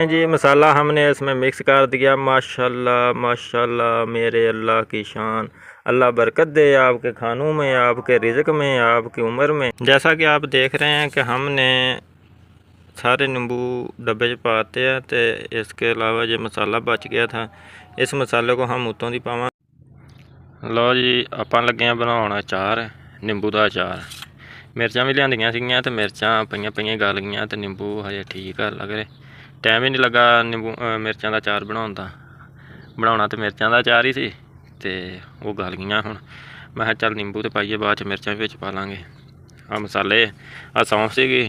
जी मसाला हमने इसमें मिक्स कर दिया। माशाल्लाह माशाल्लाह मेरे अल्लाह की शान। अल्लाह बरकत दे आपके खानों में, आपके रिज़्क़ में, आपकी उम्र में। जैसा कि आप देख रहे हैं कि हमने सारे नींबू डब्बे च पाते हैं तो इसके अलावा जो मसाला बच गया था इस मसाले को हम उत्तों दी पावा। लो जी आपां लगे हैं बनाउण अचार, नींबू का अचार। मिर्चां भी लियांदियां सीगियां ते मिर्चां पईयां गल गईयां ते नींबू हजे ठीक है लग रहे। टाइम ही नहीं लगा नींबू मिर्चां का अचार बनाउणा तो मिर्चां का अचार ही सी ते वो गल गईयां। हुण मैं कहा चल नींबू तो पाइए बाद च मिर्चां भी पा लांगे। आ मसाले आ सौंफ सीगी,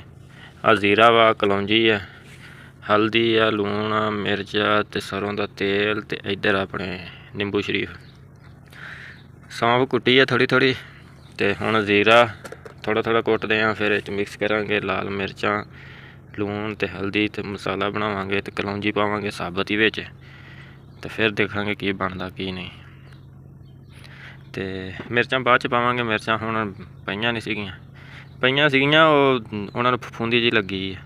आ जीरा वा, कलौंजी है, हल्दी आ, लूण आ, मिर्च आ ते सरों का तेल ते इधर अपने नींबू शरीफ। सौंफ कुट्टी है थोड़ी थोड़ी ते हुण जीरा थोड़ा थोड़ा कुटदे हैं, फिर मिक्स करांगे लाल मिर्चां, लूण ते हल्दी ते मसाला बनावांगे ते कलौंजी पावांगे साबत ही विच ते फिर देखांगे की बनदा की नहीं। ते मिर्चां बाद च पावांगे। मिर्चां हुण पईयां नहीं सीगियां उन्हां नूं फफूंदी जी लगी है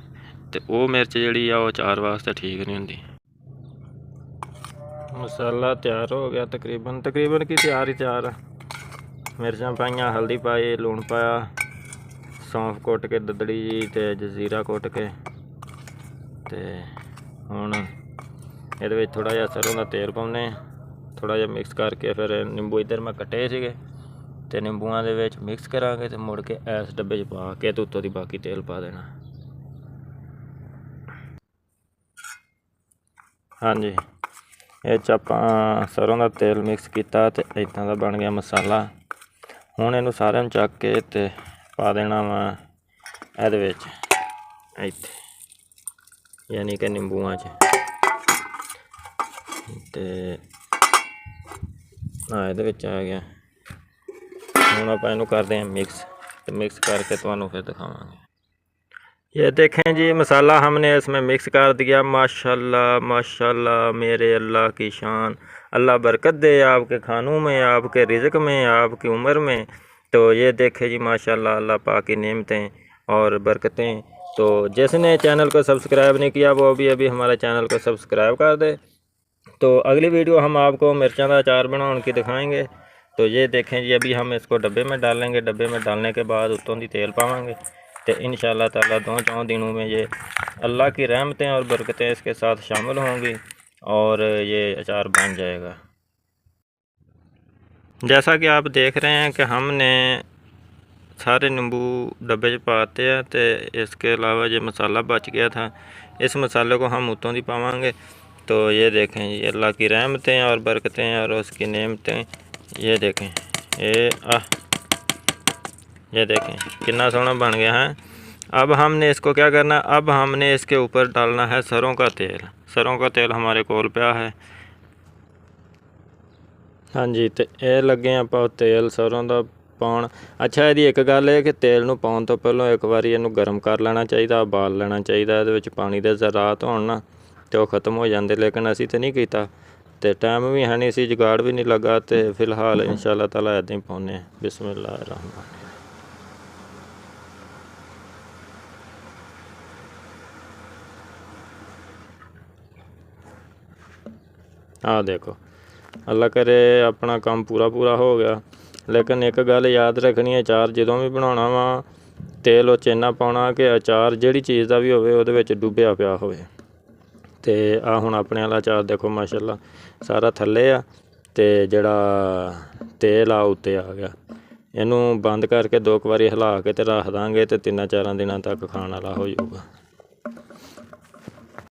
ते वो मिर्च जिहड़ी आ वो अचार वास्ते ठीक नहीं हुंदी। मसाला तैयार हो गया तकरीबन की तैयार है। मिर्चां पाइयां, हल्दी पाई, लूण पाया, सौंफ कुट के ददड़ी जी ते जजीरा कुट के ते हुण इहदे विच थोड़ा जिहा सरों का तेल पाउने, थोड़ा जिहा मिक्स करके फिर नींबू इधर मैं कट्टे सीगे ते नींबूआं दे विच मिक्स करांगे ते मुड़ के इस डब्बे च पा के ते उत्तों दी बाकी तेल पा देना। हाँ जी ये च आपां सरों का तेल मिक्स किया ते इदां दा बन गया मसाला। हुण इहनूं सारिਆਂ ਨੂੰ ਚੱਕ के ते पा देना वा इहदे विच इत्थे यानी कि नींबूआं च ते इहदे विच आ गया। हुण आपां इहनूं करदे हां मिक्स करके तुहानूं फिर दिखावांगे। ये देखें जी मसाला हमने इसमें मिक्स कर दिया। माशाल्लाह माशाल्लाह मेरे अल्लाह की शान। अल्लाह बरकत दे आपके खानों में, आपके रिज़्क़ में, आपकी उम्र में। तो ये देखें जी माशाल्लाह अल्लाह पाक की नेमतें और बरकतें। तो जिसने चैनल को सब्सक्राइब नहीं किया वो अभी हमारे चैनल को सब्सक्राइब कर दे। तो अगली वीडियो हम आपको मिर्चां का अचार बनाने की दिखाएंगे। तो ये देखें जी अभी हम इसको डब्बे में डालेंगे। डब्बे में डालने के बाद उत्तों दी तेल पावांगे तो इंशाअल्लाह ताला 2-4 दिनों में ये अल्लाह की रहमतें और बरकतें इसके साथ शामिल होंगी और ये अचार बन जाएगा। जैसा कि आप देख रहे हैं कि हमने सारे नींबू डब्बे च पाते हैं तो इसके अलावा जो मसाला बच गया था इस मसाले को हम उत्तों दी पावांगे। तो ये देखें ये अल्लाह की रहमतें और बरकतें और उसकी नेमतें। ये देखें ये देखें कितना सोना बन गया है। अब हमने इसको क्या करना, अब हमने इसके ऊपर डालना है सरों का तेल। सरों का तेल हमारे कोल पिया है। हाँ जी तो ये लगे आपां तेल सरों का पाउण। अच्छा यदि एक गल है कि तेल नूं पाउण तो पहलों एक बारी इहनूं गर्म कर लेना चाहिए, उबाल लेना चाहिए। इहदे विच पानी दे ज़रात होण ना तो वो ख़त्म हो जाते, लेकिन असीं तो नहीं कीता ते टाइम भी है नहीं सी, जुगाड़ भी नहीं लगा। तो फिलहाल इंशाअल्लाह ताला इदां ही पाउने। बिस्मिल्लाह रहमान। हाँ देखो अल्लाह करे अपना काम पूरा हो गया। लेकिन एक गल याद रखनी है, अचार जदों भी बनाउणा वा तेल वो इन्ना पाउणा कि अचार जिहड़ी चीज़ का भी होवे उहदे विच डुब्बिया पिया होवे। ते आ हुण अपने वाला अचार देखो माशाअल्लाह सारा थल्ले आ ते जिहड़ा तेल आ उत्ते आ गया। इहनूं बंद करके 2 बारी हिला के ते रख दांगे ते 3-4 दिनां तक खाण वाला हो जाऊगा।